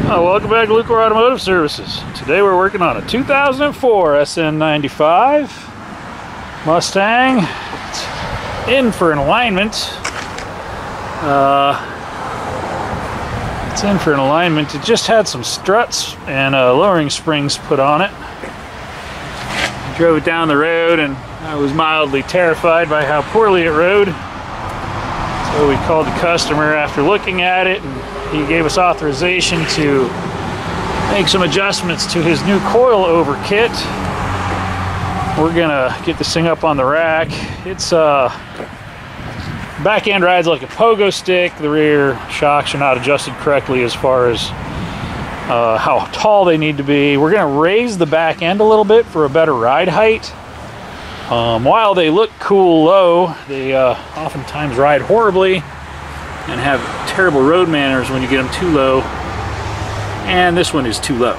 Welcome back to Lucore Automotive Services. Today we're working on a 2004 SN95 Mustang. It's in for an alignment. It just had some struts and lowering springs put on it. I drove it down the road and I was mildly terrified by how poorly it rode. So we called the customer after looking at it, and he gave us authorization to make some adjustments to his new coil over kit. We're gonna get this thing up on the rack. It's back end rides like a pogo stick. The rear shocks are not adjusted correctly as far as how tall they need to be. We're gonna raise the back end a little bit for a better ride height. While they look cool low, they oftentimes ride horribly and have terrible road manners when you get them too low. And this one is too low.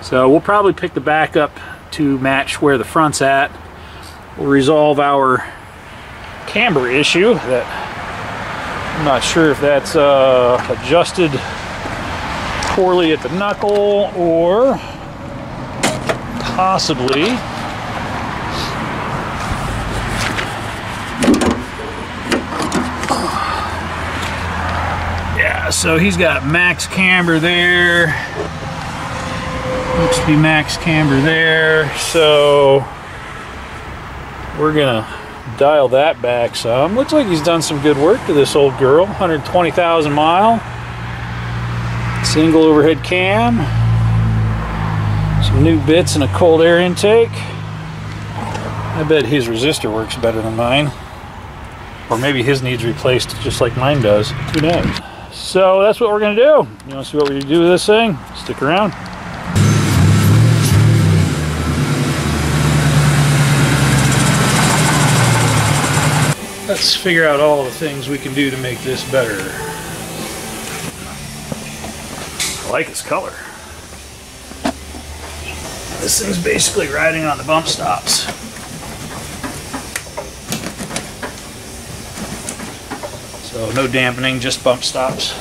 So we'll probably pick the back up to match where the front's at. We'll resolve our camber issue that I'm not sure if that's adjusted poorly at the knuckle or possibly so he's got max camber there. Looks to be max camber there. So we're gonna dial that back some. Looks like he's done some good work to this old girl. 120,000 mile. Single overhead cam. Some new bits and a cold air intake. I bet his resistor works better than mine. Or maybe his needs replaced just like mine does. Who knows? So that's what we're going to do. You want to see what we do with this thing? Stick around. Let's figure out all the things we can do to make this better. I like its color. This thing's basically riding on the bump stops. So no dampening, just bump stops.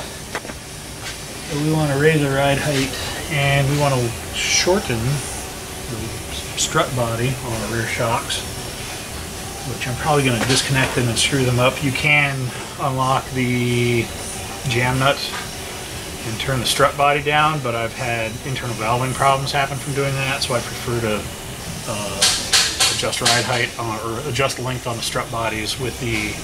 So we want to raise the ride height and we want to shorten the strut body on the rear shocks, which I'm probably going to disconnect them and screw them up. You can unlock the jam nut and turn the strut body down, but I've had internal valving problems happen from doing that, so I prefer to adjust ride height or adjust length on the strut bodies with the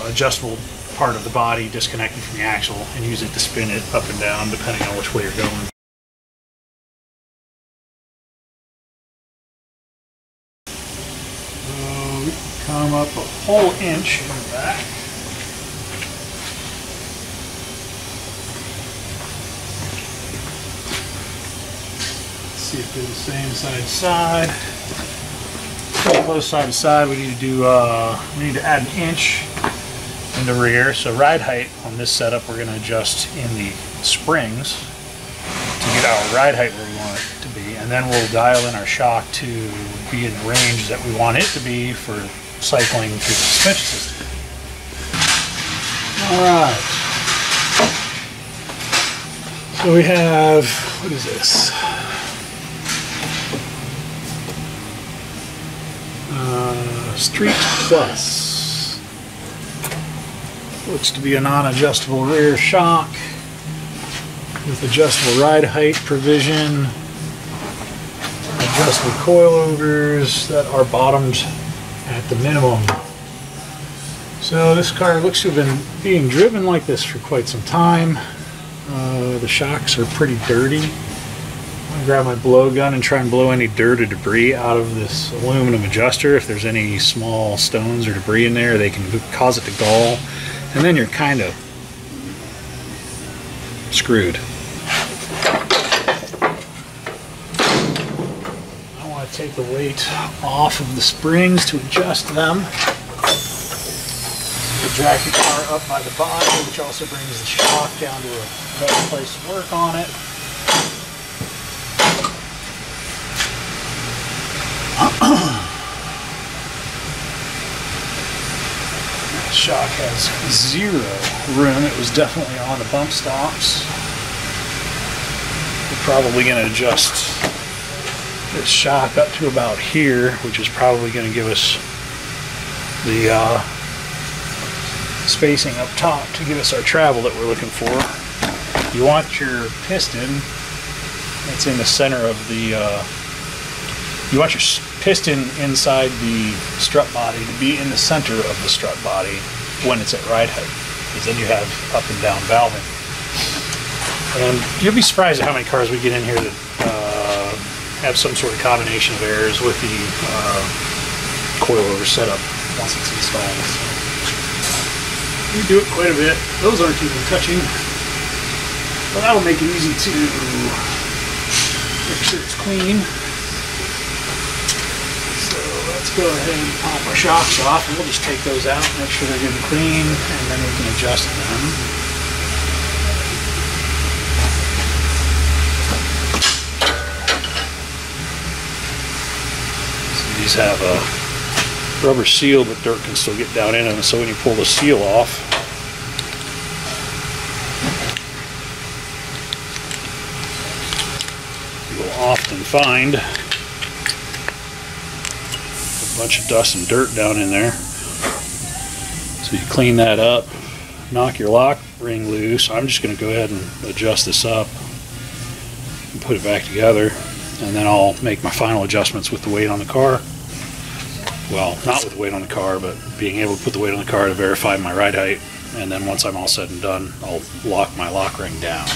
adjustable part of the body disconnected from the axle and use it to spin it up and down depending on which way you're going. We come up a whole inch in the back. Let's see if they're the same side to side. Pretty close side to side. We need to add an inch in the rear. So ride height on this setup we're going to adjust in the springs to get our ride height where we want it to be, and then we'll dial in our shock to be in the range that we want it to be for cycling through the suspension system. Alright, so we have, what is this? Street Plus. Looks to be a non-adjustable rear shock with adjustable ride height provision, adjustable coilovers that are bottomed at the minimum. So this car looks to have been being driven like this for quite some time. The shocks are pretty dirty. I'm going to grab my blow gun and try and blow any dirt or debris out of this aluminum adjuster. If there's any small stones or debris in there, they can cause it to gall. And then you're kind of screwed. I want to take the weight off of the springs to adjust them. You drag your car up by the body, which also brings the shock down to a better place to work on it. Shock has zero room. It was definitely on the bump stops. We're probably going to adjust this shock up to about here, which is probably going to give us the spacing up top to give us our travel that we're looking for. You want your piston that's in the center of the you want your piston inside the strut body to be in the center of the strut body when it's at ride height, because then you have up and down valving. And you'll be surprised at how many cars we get in here that have some sort of combination of errors with the coilover setup once it's installed. We do it quite a bit. Those aren't even touching. But that'll make it easy to make sure it's clean. So let's go ahead and pop our shocks off, and we'll just take those out, make sure they're good and clean, and then we can adjust them. So these have a rubber seal, but dirt can still get down in them, so when you pull the seal off, you'll often find a bunch of dust and dirt down in there. So you clean that up, knock your lock ring loose. I'm just going to go ahead and adjust this up and put it back together, and then I'll make my final adjustments with the weight on the car. Well, not with the weight on the car, but being able to put the weight on the car to verify my ride height. And then once I'm all said and done, I'll lock my lock ring down.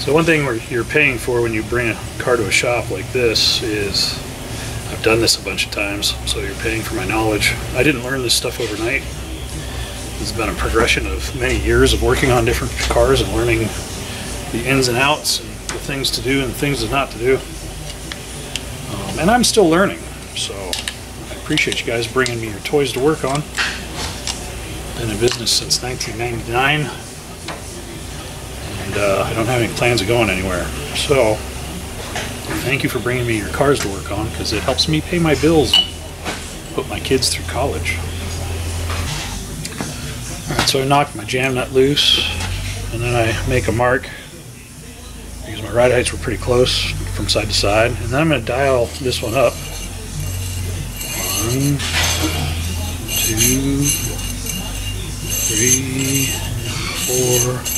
So one thing you're paying for when you bring a car to a shop like this is, I've done this a bunch of times, so you're paying for my knowledge. I didn't learn this stuff overnight. It's been a progression of many years of working on different cars and learning the ins and outs and the things to do and the things not to do. And I'm still learning, so I appreciate you guys bringing me your toys to work on. Been in business since 1999. And I don't have any plans of going anywhere. So thank you for bringing me your cars to work on, because it helps me pay my bills and put my kids through college. Alright, so I knocked my jam nut loose, and then I make a mark because my ride heights were pretty close from side to side. And then I'm going to dial this one up. 1, 2, 3, 4, 5,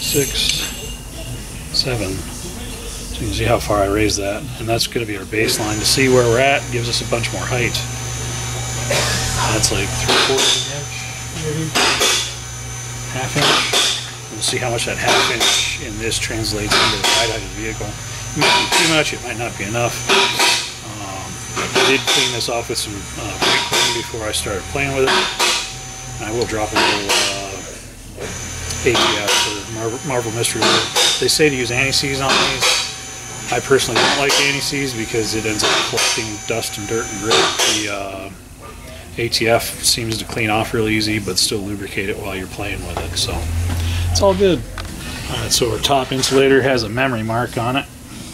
6, 7. So you can see how far I raised that, and that's going to be our baseline. To see where we're at gives us a bunch more height. That's like 3/4 inch, maybe ½ inch. We'll see how much that ½ inch in this translates into the ride height of the vehicle. It might be too much, it might not be enough. I did clean this off with some brake clean before I started playing with it. I will drop a little ATF for Marvel Mystery World. They say to use anti-seize on these. I personally don't like anti-seize because it ends up collecting dust and dirt and grit. The ATF seems to clean off real easy, but still lubricate it while you're playing with it. So it's all good. Alright, so our top insulator has a memory mark on it.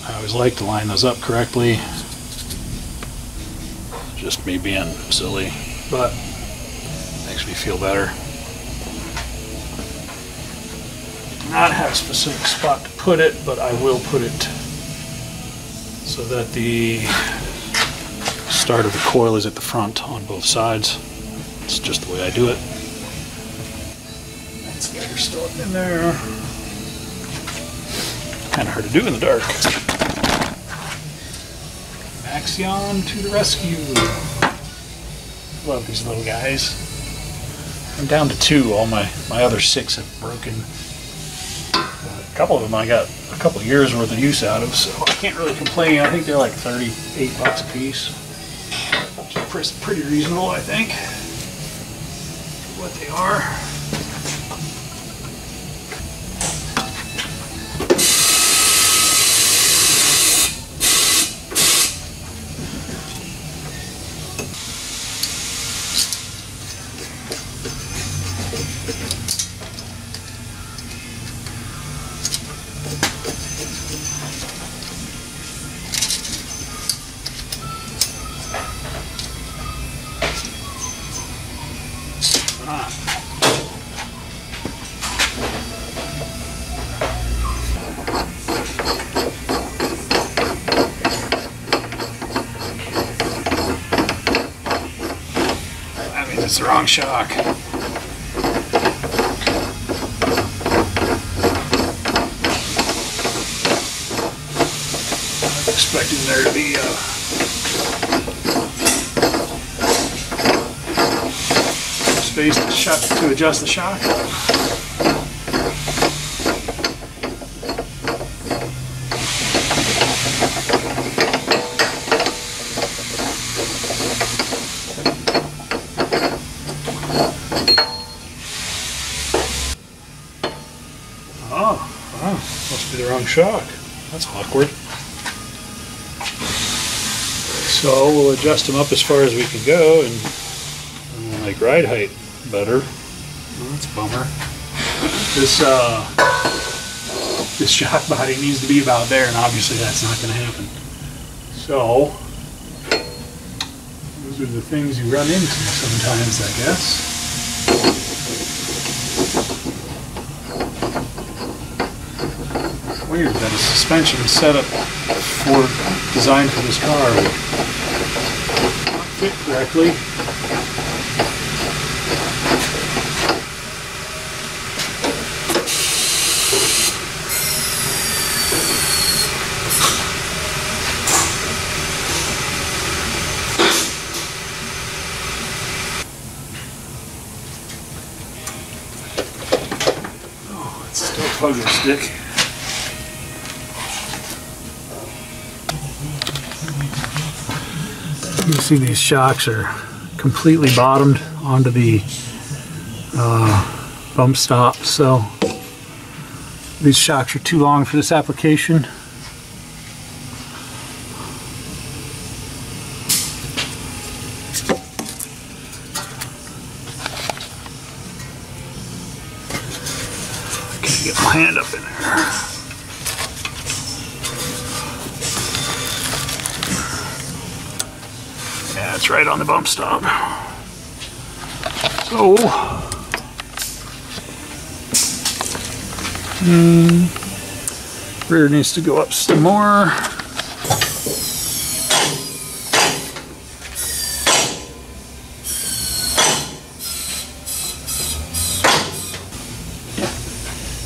I always like to line those up correctly. Just me being silly, but makes me feel better. Not have a specific spot to put it, but I will put it so that the start of the coil is at the front on both sides. It's just the way I do it. That's better still in there. Kind of hard to do in the dark. Axion to the rescue. Love these little guys. I'm down to 2. All my other 6 have broken. A couple of them I got a couple of years worth of use out of, so I can't really complain. I think they're like $38 a piece. So pretty reasonable, I think, for what they are. not. That means it's the wrong shock. Expecting there to be space to adjust the shock. Oh, wow, must be the wrong shock. That's awkward. So we'll adjust them up as far as we can go and like ride height better. Well, that's a bummer. This shock body needs to be about there, and obviously that's not going to happen. So those are the things you run into sometimes, I guess. It's weird that a suspension is set up designed for this car would not fit correctly. Oh, it's still pogo stick. You see these shocks are completely bottomed onto the bump stop, so these shocks are too long for this application. I can't get my hand up in there. Yeah, it's right on the bump stop. So, rear needs to go up some more.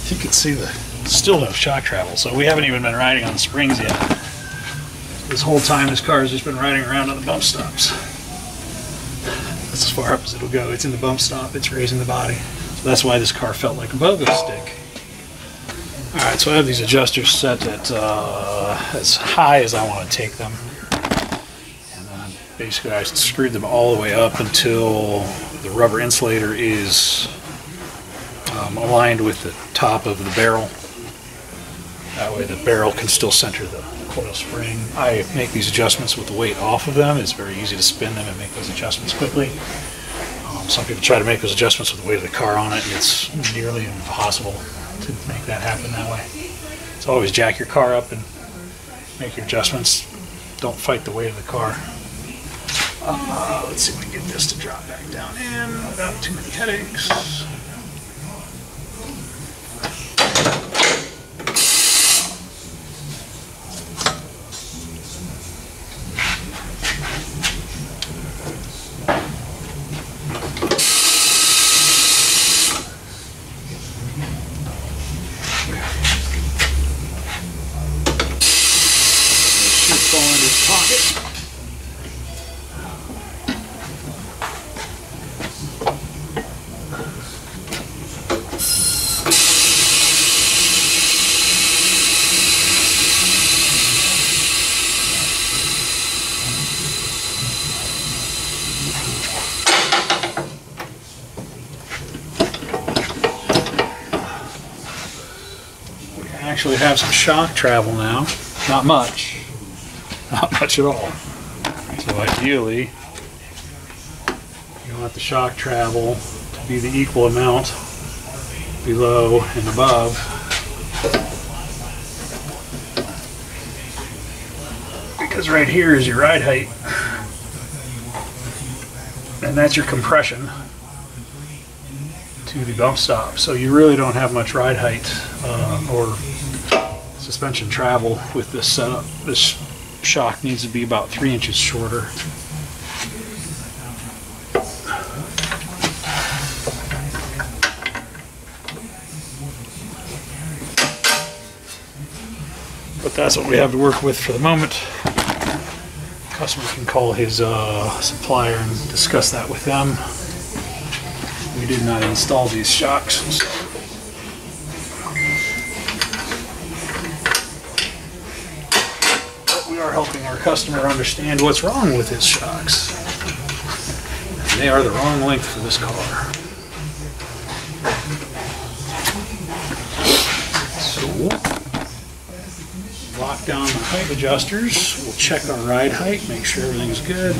You can see still no shock travel, so we haven't even been riding on the springs yet. This whole time this car has just been riding around on the bump stops. That's as far up as it'll go. It's in the bump stop, it's raising the body. So that's why this car felt like a pogo stick. Alright, so I have these adjusters set at as high as I want to take them. And then basically I screwed them all the way up until the rubber insulator is aligned with the top of the barrel. That way the barrel can still center the coil spring. I make these adjustments with the weight off of them. It's very easy to spin them and make those adjustments quickly. Some people try to make those adjustments with the weight of the car on it, and it's nearly impossible to make that happen that way. So always jack your car up and make your adjustments. Don't fight the weight of the car. Let's see if we can get this to drop back down in without too many headaches. Actually have some shock travel now. Not much at all. So ideally you want the shock travel to be the equal amount below and above. Because right here is your ride height, and that's your compression. to the bump stop. So you really don't have much ride height or suspension travel with this setup. This shock needs to be about 3 inches shorter. But that's what we have to work with for the moment. Customer can call his supplier and discuss that with them. We did not install these shocks. So. But we are helping our customer understand what's wrong with his shocks. And they are the wrong length for this car. So, lock down the height adjusters. We'll check our ride height, make sure everything's good.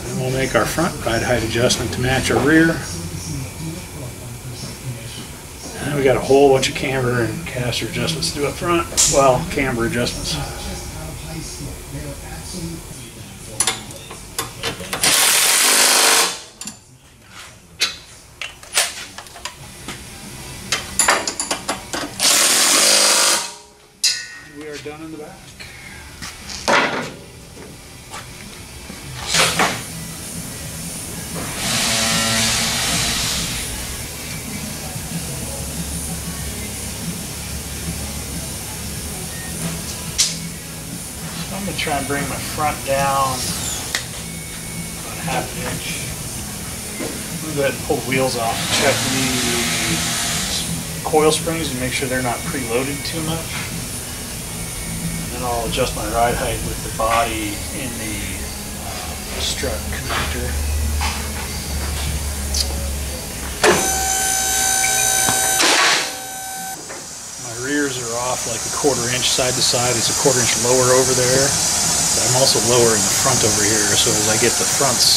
And we'll make our front ride height adjustment to match our rear. And then we got a whole bunch of camber and caster adjustments to do up front. Well, camber adjustments. We are done in the back. So I'm going to try and bring my front down about a half an inch. I'm going to go ahead and pull the wheels off and check the coil springs and make sure they're not preloaded too much. I'll adjust my ride height with the body in the strut connector. My rears are off like a 1/4 inch side to side. It's a 1/4 inch lower over there. But I'm also lowering the front over here, so as I get the fronts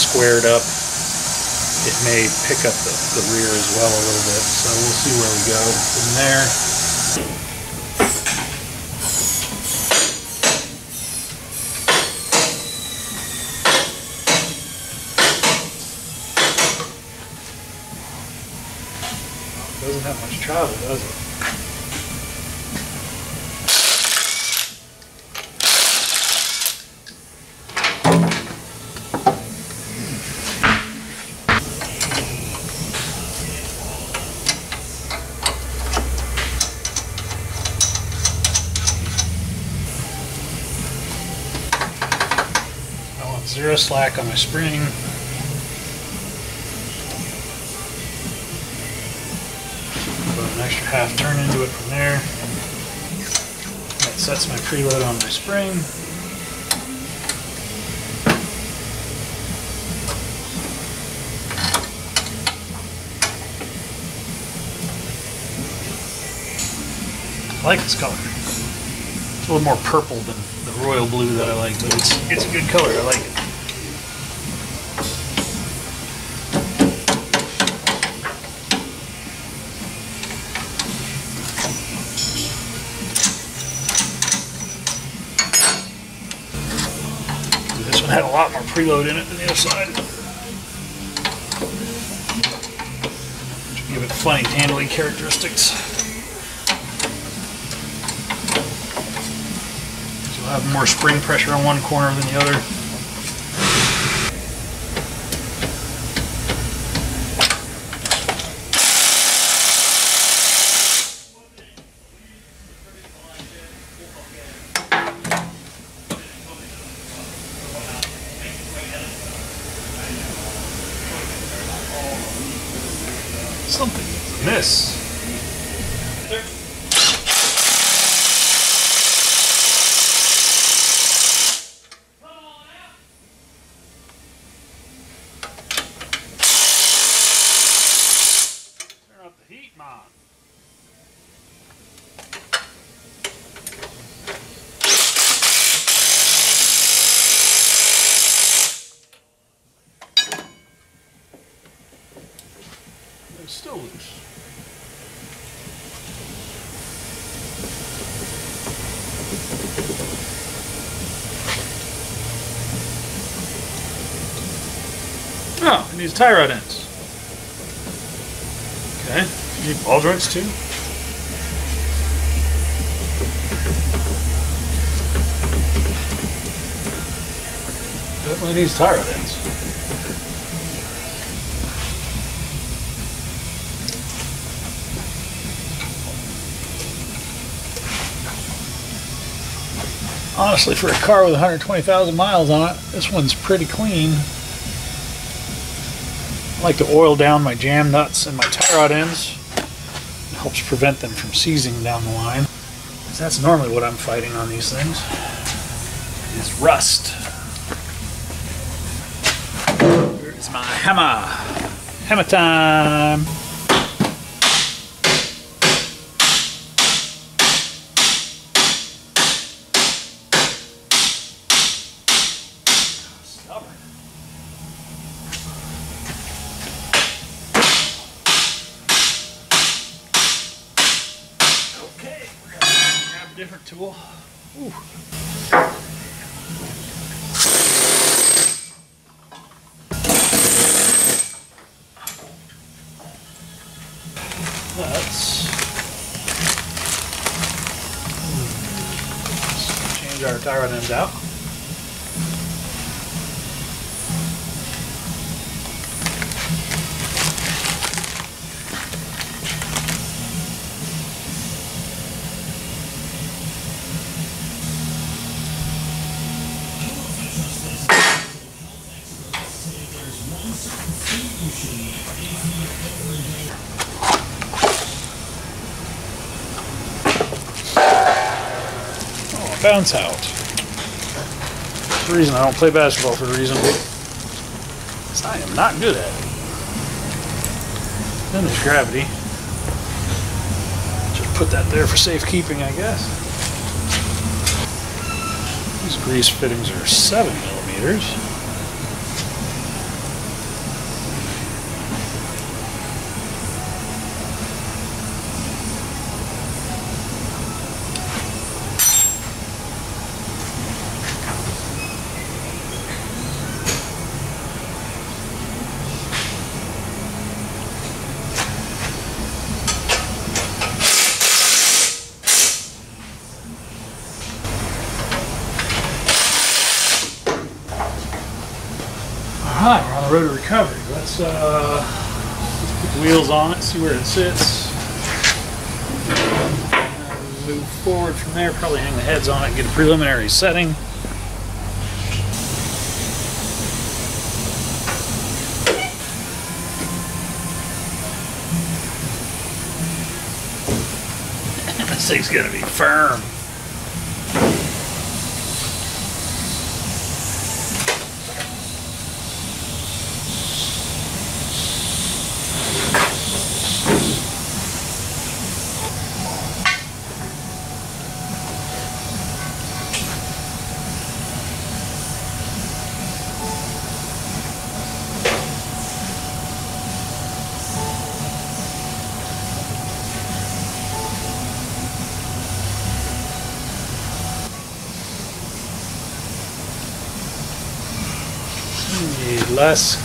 squared up, it may pick up the rear as well a little bit. So we'll see where we go from there. Doesn't have much travel, does it? I want 0 slack on my spring. An extra half turn into it from there. That sets my preload on my spring. I like this color. It's a little more purple than the royal blue that I like, but it's a good color. I like it. Had a lot more preload in it than the other side. Give it funny handling characteristics. So we'll have more spring pressure on one corner than the other. Something amiss. Turn up the heat, Mom. It's still loose. Oh, it needs tie rod ends. You need ball joints too? Definitely needs tire ends. Honestly, for a car with 120,000 miles on it, this one's pretty clean. I like to oil down my jam nuts and my tie rod ends. It helps prevent them from seizing down the line. That's normally what I'm fighting on these things, is rust. Here's my hammer. Hammer time. Different tool. Ooh. Let's change our tie rod ends out. Bounce out. That's the reason I don't play basketball, for a reason. Because I am not good at it. Then there's gravity. Just put that there for safekeeping, I guess. These grease fittings are 7 millimeters. Alright, we're on the road to recovery. Let's put the wheels on it, see where it sits. Move forward from there, probably hang the heads on it, get a preliminary setting. This thing's gonna be firm.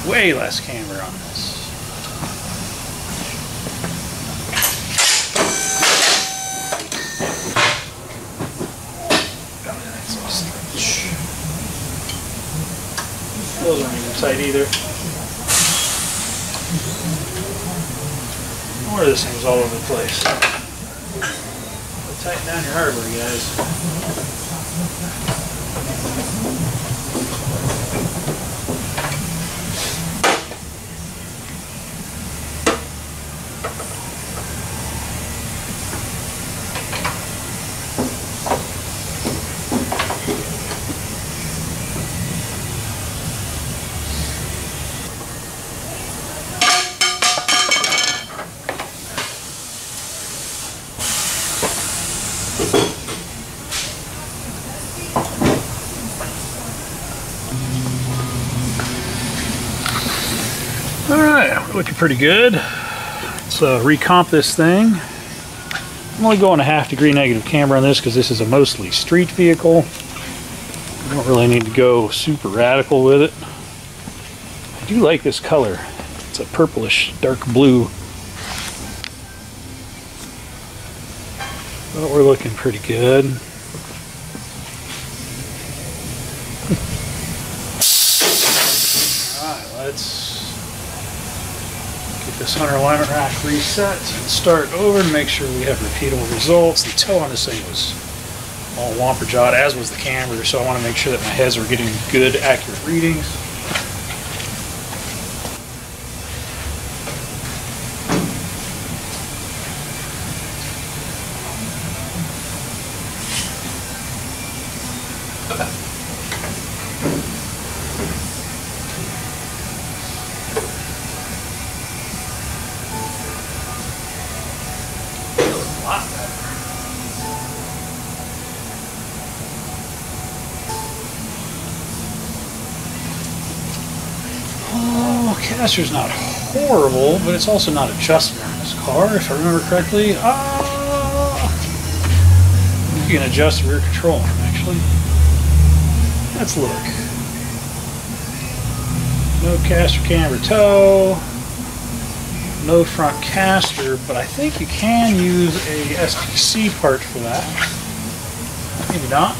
Way less camber on this. Those aren't even tight either. No wonder this thing's all over the place. Tighten down your hardware, guys. Alright, looking pretty good. Let's recomp this thing. I'm only going a ½ degree negative camber on this because this is a mostly street vehicle. I don't really need to go super radical with it. I do like this color. It's a purplish dark blue. But we're looking pretty good. Alright, let's get this under alignment rack reset and start over and make sure we have repeatable results. The toe on this thing was all womper-jawed, as was the camber, so I want to make sure that my heads are getting good, accurate readings. Caster's not horrible, but it's also not adjustable in this car, if I remember correctly. You can adjust the rear control arm, actually. Let's look. No caster camber toe. No front caster, but I think you can use a STC part for that. Maybe not.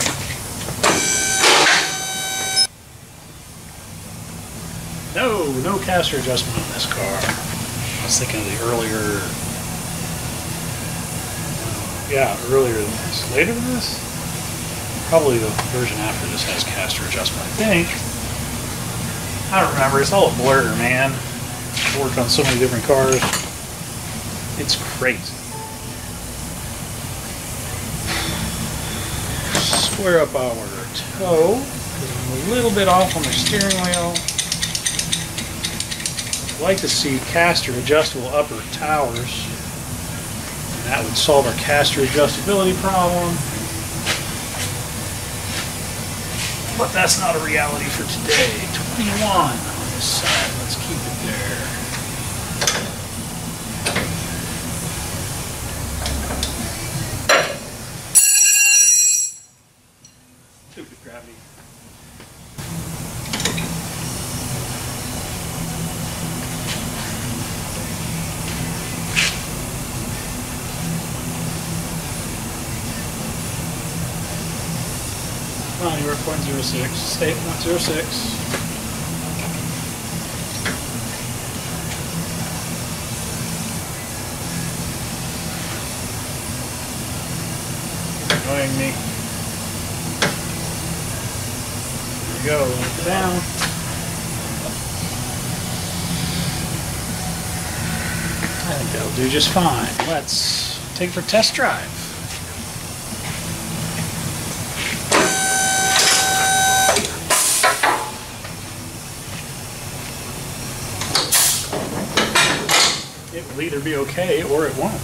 No caster adjustment on this car. I was thinking of the earlier, earlier than this. Later than this? Probably the version after this has caster adjustment, I think. I don't remember. It's all a blur, man. I've worked on so many different cars. It's great. Square up our toe. I'm a little bit off on the steering wheel. I'd like to see caster adjustable upper towers. And that would solve our caster adjustability problem. But that's not a reality for today. 21 on this side. Let's keep it there. Stupid gravity. Come on, you were 0.06. Stay at 0.06. Annoying me. There we go. Look down. I think that'll do just fine. Let's take it for a test drive. It will either be okay or it won't.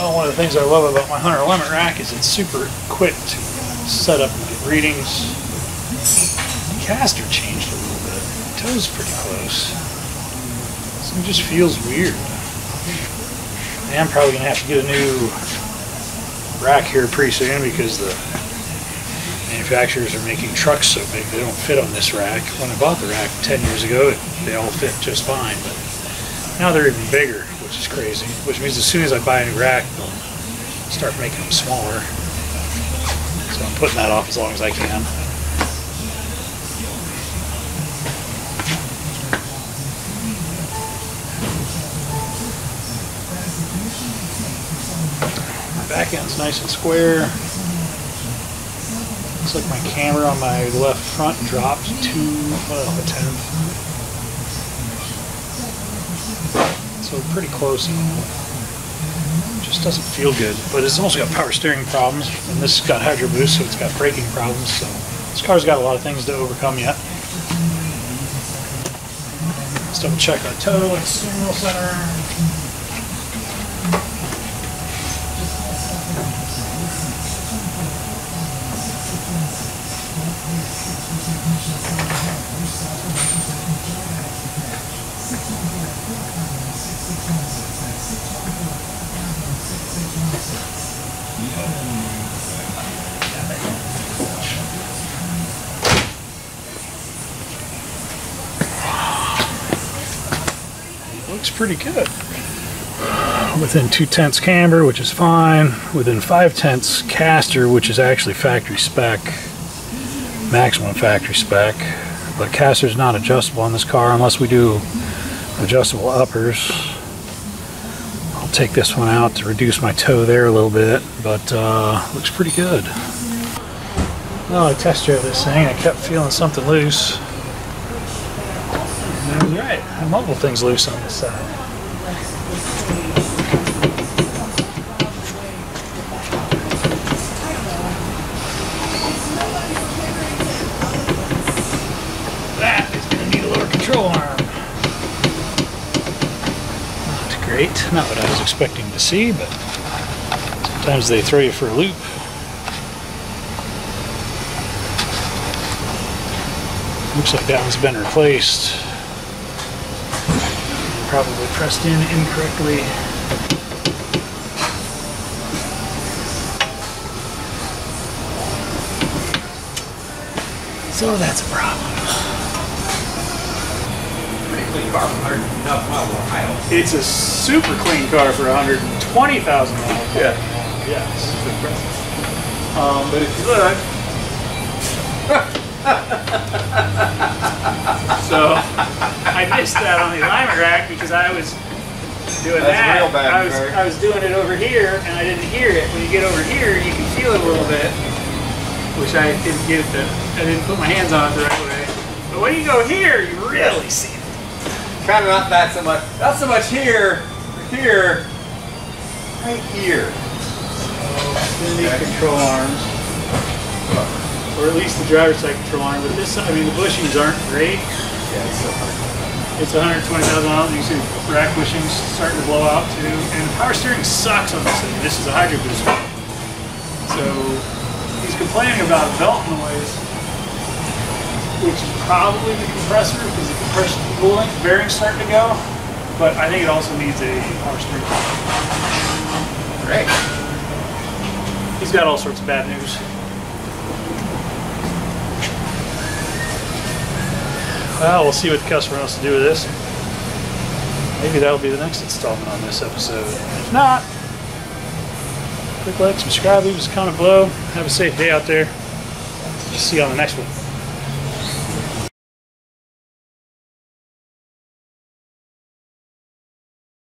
Well, one of the things I love about my Hunter limit rack is it's super quick to set up and get readings. The caster changed a little bit. The toe's pretty close. So it just feels weird. And I'm probably going to have to get a new rack here pretty soon because the manufacturers are making trucks so big they don't fit on this rack. When I bought the rack 10 years ago, they all fit just fine, but now they're even bigger, which is crazy. Which means as soon as I buy a new rack, they'll start making them smaller. So I'm putting that off as long as I can. My back end's nice and square. Looks like my camera on my left front dropped to, a tenth. So pretty close. Just doesn't feel good, but it's also got power steering problems, and this has got hydro boost, so it's got braking problems. So this car's got a lot of things to overcome yet. Let's double check our tow at steering wheel center. Looks pretty good. Within 2/10 camber, which is fine. Within 5/10 caster, which is actually factory spec, maximum factory spec. But caster's not adjustable on this car unless we do adjustable uppers. I'll take this one out to reduce my toe there a little bit, but looks pretty good. Well, I test drove this thing. I kept feeling something loose. And I was right. I had multiple things loose on this side. That is going to need a lower control arm. Not great. Not what I was expecting to see, but sometimes they throw you for a loop. Looks like that one's been replaced. Probably pressed in incorrectly. So that's a problem. Pretty clean car for 100,000 miles of Ohio. It's a super clean car for 120,000 miles. Yeah. Yes. It's impressive. But if you look, so I missed that on the alignment rack because I was doing that. Real bad, I was doing it over here and I didn't hear it. When you get over here, you can feel it a little bit, which I didn't get it. I didn't put my hands on it the right way. But when you go here, you really see it. Kind of not that so much. Not so much here. Here. Right here. So, these control arms. Or at least the driver's side control arm, but this, I mean, the bushings aren't great. Yeah, it's so hard. It's 120,000 miles, and you see the rack bushings starting to blow out too. And the power steering sucks on this thing. This is a hydro boost. So he's complaining about belt noise, which is probably the compressor because the compression cooling bearing's starting to go. But I think it also needs a power steering. Great. He's got all sorts of bad news. Well, we'll see what the customer wants to do with this. Maybe that'll be the next installment on this episode. If not, click like, subscribe, leave us a comment below. Have a safe day out there. See you on the next one.